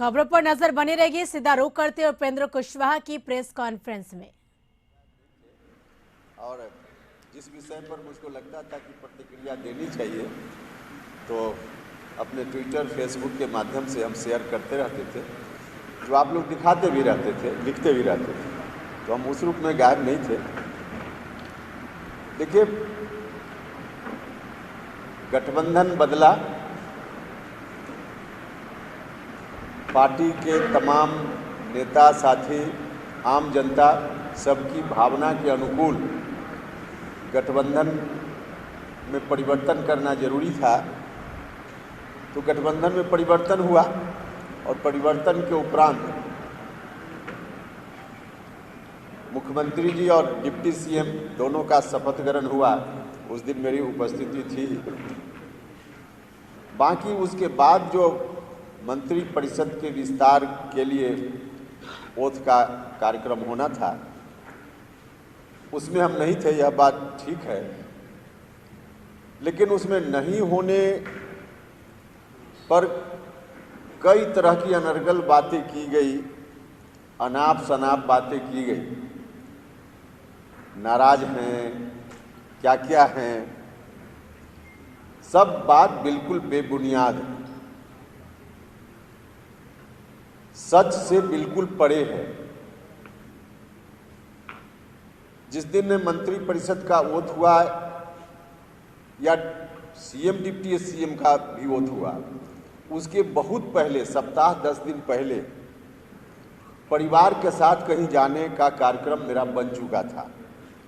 खबरों पर नजर बनी रहेगी। सीधा रुख करते हैं उपेंद्र कुशवाहा की प्रेस कॉन्फ्रेंस में। और जिस विषय पर मुझको लगता था कि प्रतिक्रिया देनी चाहिए तो अपने ट्विटर फेसबुक के माध्यम से हम शेयर करते रहते थे, जो आप लोग दिखाते भी रहते थे, लिखते भी रहते थे, तो हम उस रूप में गायब नहीं थे। देखिए, गठबंधन बदला, पार्टी के तमाम नेता साथी, आम जनता सबकी भावना के अनुकूल गठबंधन में परिवर्तन करना जरूरी था। तो गठबंधन में परिवर्तन हुआ और परिवर्तन के उपरांत मुख्यमंत्री जी और डिप्टी सीएम दोनों का शपथ ग्रहण हुआ। उस दिन मेरी उपस्थिति थी। बाकी उसके बाद जो मंत्री परिषद के विस्तार के लिए ओथ का कार्यक्रम होना था, उसमें हम नहीं थे, यह बात ठीक है। लेकिन उसमें नहीं होने पर कई तरह की अनर्गल बातें की गई, अनाप शनाप बातें की गई। नाराज हैं, क्या क्या हैं, सब बात बिल्कुल बेबुनियाद है, सच से बिल्कुल परे है। जिस दिन मंत्री परिषद का ओथ हुआ या सीएम डिप्टी सीएम का भी ओथ हुआ, उसके बहुत पहले, सप्ताह 10 दिन पहले, परिवार के साथ कहीं जाने का कार्यक्रम मेरा बन चुका था।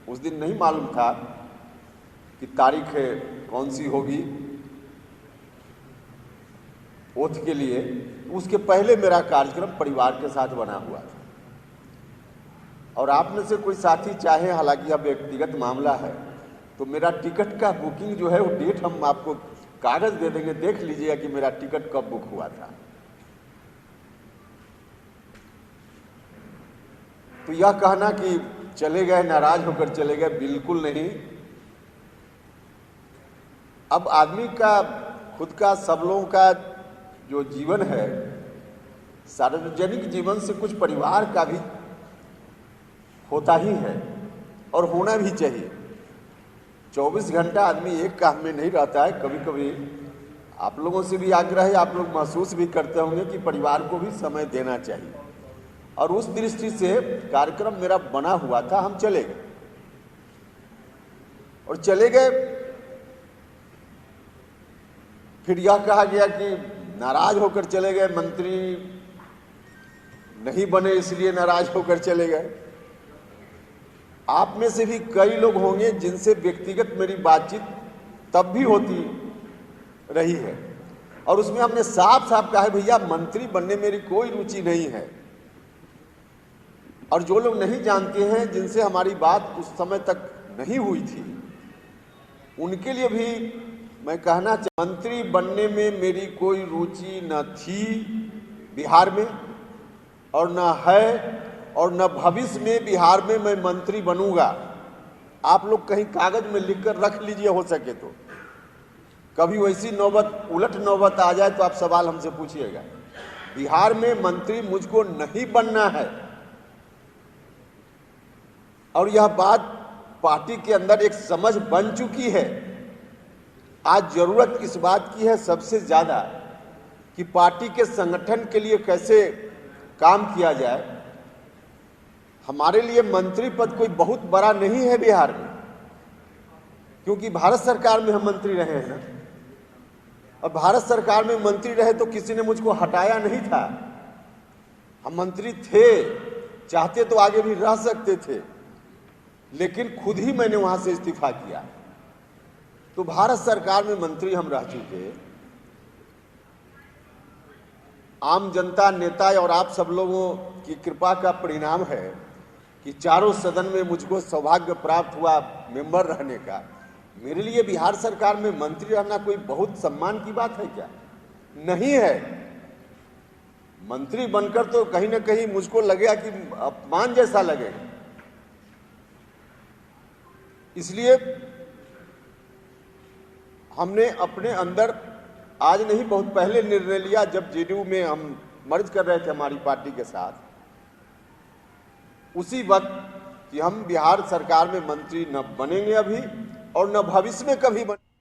उस दिन नहीं मालूम था कि तारीख कौन सी होगी ओथ के लिए। उसके पहले मेरा कार्यक्रम परिवार के साथ बना हुआ था। और आप में से कोई साथी चाहे, हालांकि यह व्यक्तिगत मामला है, तो मेरा टिकट का बुकिंग जो है वो डेट हम आपको कागज दे देंगे, देख लीजिएगा कि मेरा टिकट कब बुक हुआ था। तो यह कहना कि चले गए, नाराज होकर चले गए, बिल्कुल नहीं। अब आदमी का खुद का, सब लोगों का जो जीवन है, सार्वजनिक जीवन से कुछ परिवार का भी होता ही है और होना भी चाहिए। 24 घंटा आदमी एक काम में नहीं रहता है। कभी कभी आप लोगों से भी आग्रह है, आप लोग महसूस भी करते होंगे कि परिवार को भी समय देना चाहिए। और उस दृष्टि से कार्यक्रम मेरा बना हुआ था। हम चले गए और चले गए। फिर यह कहा गया कि नाराज होकर चले गए, मंत्री नहीं बने इसलिए नाराज होकर चले गए। आप में से भी कई लोग होंगे जिनसे व्यक्तिगत मेरी बातचीत तब भी होती रही है और उसमें हमने साफ साफ कहा है, भैया मंत्री बनने मेरी कोई रुचि नहीं है। और जो लोग नहीं जानते हैं, जिनसे हमारी बात उस समय तक नहीं हुई थी, उनके लिए भी मैं कहना चाहता, मंत्री बनने में मेरी कोई रुचि न थी बिहार में, और न है, और न भविष्य में बिहार में मैं मंत्री बनूंगा। आप लोग कहीं कागज में लिखकर रख लीजिए, हो सके तो। कभी वैसी नौबत, उलट नौबत आ जाए तो आप सवाल हमसे पूछिएगा। बिहार में मंत्री मुझको नहीं बनना है। और यह बात पार्टी के अंदर एक समझ बन चुकी है। आज जरूरत इस बात की है सबसे ज्यादा कि पार्टी के संगठन के लिए कैसे काम किया जाए। हमारे लिए मंत्री पद कोई बहुत बड़ा नहीं है बिहार में, क्योंकि भारत सरकार में हम मंत्री रहे हैं। और भारत सरकार में मंत्री रहे तो किसी ने मुझको हटाया नहीं था। हम मंत्री थे, चाहते तो आगे भी रह सकते थे, लेकिन खुद ही मैंने वहां से इस्तीफा किया। तो भारत सरकार में मंत्री हम रह चुके। आम जनता, नेता और आप सब लोगों की कृपा का परिणाम है कि चारों सदन में मुझको सौभाग्य प्राप्त हुआ मेंबर रहने का। मेरे लिए बिहार सरकार में मंत्री रहना कोई बहुत सम्मान की बात है क्या? नहीं है। मंत्री बनकर तो कहीं ना कहीं मुझको लगेगा कि अपमान जैसा लगेगा। इसलिए हमने अपने अंदर आज नहीं, बहुत पहले निर्णय लिया, जब जेडीयू में हम मर्ज कर रहे थे हमारी पार्टी के साथ, उसी वक्त कि हम बिहार सरकार में मंत्री न बनेंगे अभी और न भविष्य में कभी बने।